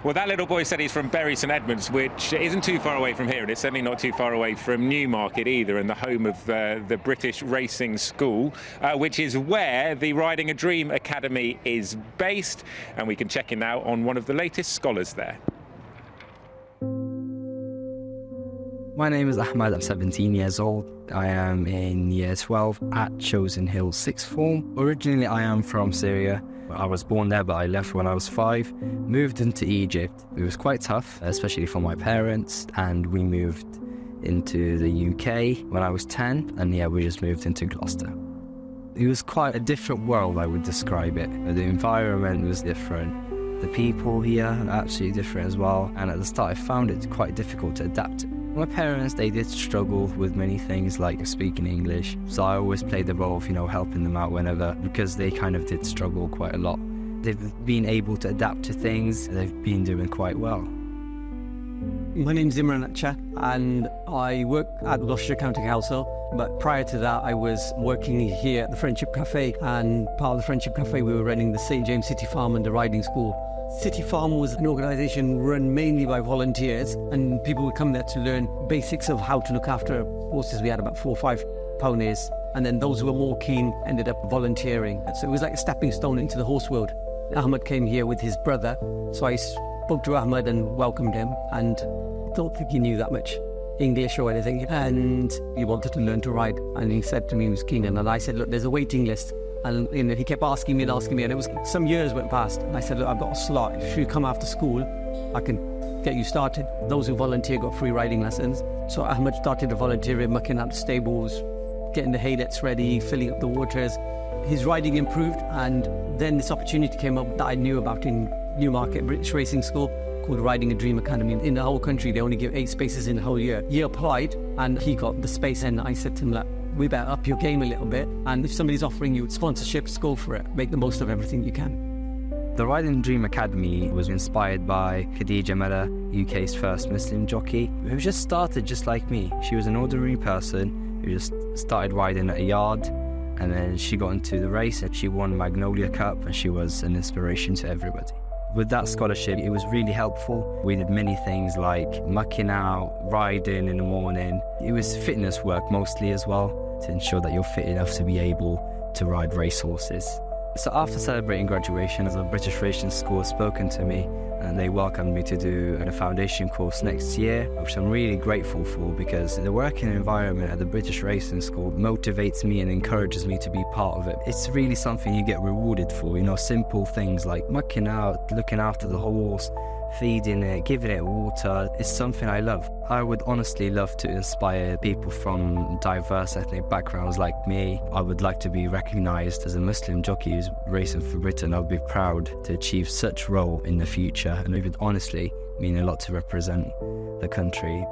Well, that little boy said he's from Bury St Edmunds, which isn't too far away from here, and it's certainly not too far away from Newmarket either, and the home of the British Racing School, which is where the Riding a Dream Academy is based, and we can check in now on one of the latest scholars there. My name is Ahmad, I'm 17 years old. I am in year 12 at Chosen Hill Sixth Form. Originally I am from Syria. I was born there, but I left when I was 5, moved into Egypt. It was quite tough, especially for my parents, and we moved into the UK when I was 10, and yeah, we just moved into Gloucester. It was quite a different world, I would describe it. The environment was different. The people here are absolutely different as well, and at the start I found it quite difficult to adapt. My parents, they did struggle with many things like speaking English, so I always played the role of, helping them out whenever, because they kind of did struggle quite a lot. They've been able to adapt to things, they've been doing quite well. My name's Imran Acha, and I work at Gloucestershire County Council, but prior to that I was working here at the Friendship Cafe, and part of the Friendship Cafe we were running the St James City Farm and the riding school. City Farm was an organisation run mainly by volunteers, and people would come there to learn basics of how to look after horses. We had about 4 or 5 ponies, and then those who were more keen ended up volunteering. So it was like a stepping stone into the horse world. Ahmad came here with his brother, so I spoke to Ahmad and welcomed him, and I don't think he knew that much English or anything, and he wanted to learn to ride, and he said to me he was keen, and I said, look, there's a waiting list. And he kept asking me, and it was some years went past. And I said, look, I've got a slot. If you come after school, I can get you started. Those who volunteer got free riding lessons. So Ahmad started to volunteer, mucking out the stables, getting the hay nets ready, filling up the waters. His riding improved, and then this opportunity came up that I knew about in Newmarket British Racing School, called Riding a Dream Academy. In the whole country, they only give 8 spaces in the whole year. He applied, and he got the space, and I said to him, look, we better up your game a little bit, and if somebody's offering you sponsorships, go for it. Make the most of everything you can. The Riding Dream Academy was inspired by Khadija Mella, UK's first Muslim jockey, who just started just like me. She was an ordinary person who just started riding at a yard, and then she got into the race and she won Magnolia Cup, and she was an inspiration to everybody. With that scholarship, it was really helpful. We did many things like mucking out, riding in the morning. It was fitness work mostly as well, to ensure that you're fit enough to be able to ride racehorses. So after celebrating graduation, the British Racing School has spoken to me, and they welcomed me to do a foundation course next year, which I'm really grateful for, because the working environment at the British Racing School motivates me and encourages me to be part of it. It's really something you get rewarded for, simple things like mucking out, looking after the horse, feeding it, giving it water. It's something I love. I would honestly love to inspire people from diverse ethnic backgrounds like me. I would like to be recognised as a Muslim jockey who's racing for Britain. I would be proud to achieve such role in the future, and it would honestly mean a lot to represent the country.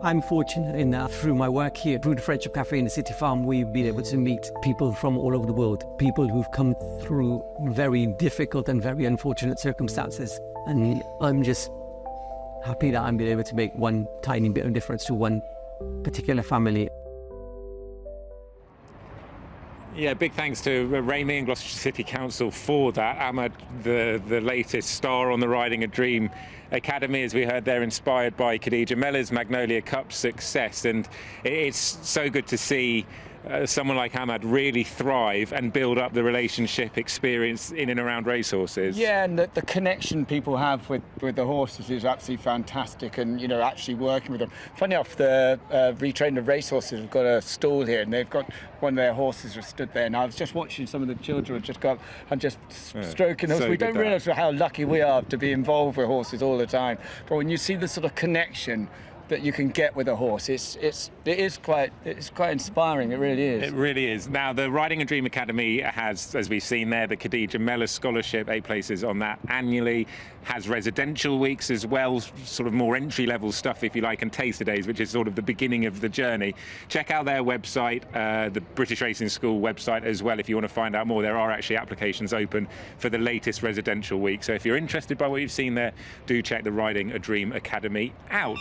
I'm fortunate in that through my work here, through the Friendship Cafe and the City Farm, we've been able to meet people from all over the world, people who've come through very difficult and very unfortunate circumstances. And I'm just happy that I'm being able to make one tiny bit of difference to one particular family. Yeah, big thanks to Ramy and Gloucestershire City Council for that. Ahmad, the latest star on the Riding a Dream Academy, as we heard there, inspired by Khadija Mella's Magnolia Cup success. And it's so good to see someone like Ahmad really thrive and build up the relationship experience in and around racehorses. Yeah, and the connection people have with the horses is absolutely fantastic, and actually working with them. Funny enough, the retrained the racehorses have got a stall here, and they've got one of their horses was stood there, and I was just watching some of the children just go up and just stroking horses. We don't realise how lucky we are to be involved with horses all the time, but when you see the sort of connection that you can get with a horse, it is quite inspiring. It really is. It really is. Now, the Riding a Dream Academy has, as we've seen there, the Khadija Mella Scholarship, 8 places on that annually, has residential weeks as well, sort of more entry-level stuff, if you like, and taster days, which is sort of the beginning of the journey. Check out their website, the British Racing School website as well, if you want to find out more. There are actually applications open for the latest residential week. So if you're interested by what you've seen there, do check the Riding a Dream Academy out.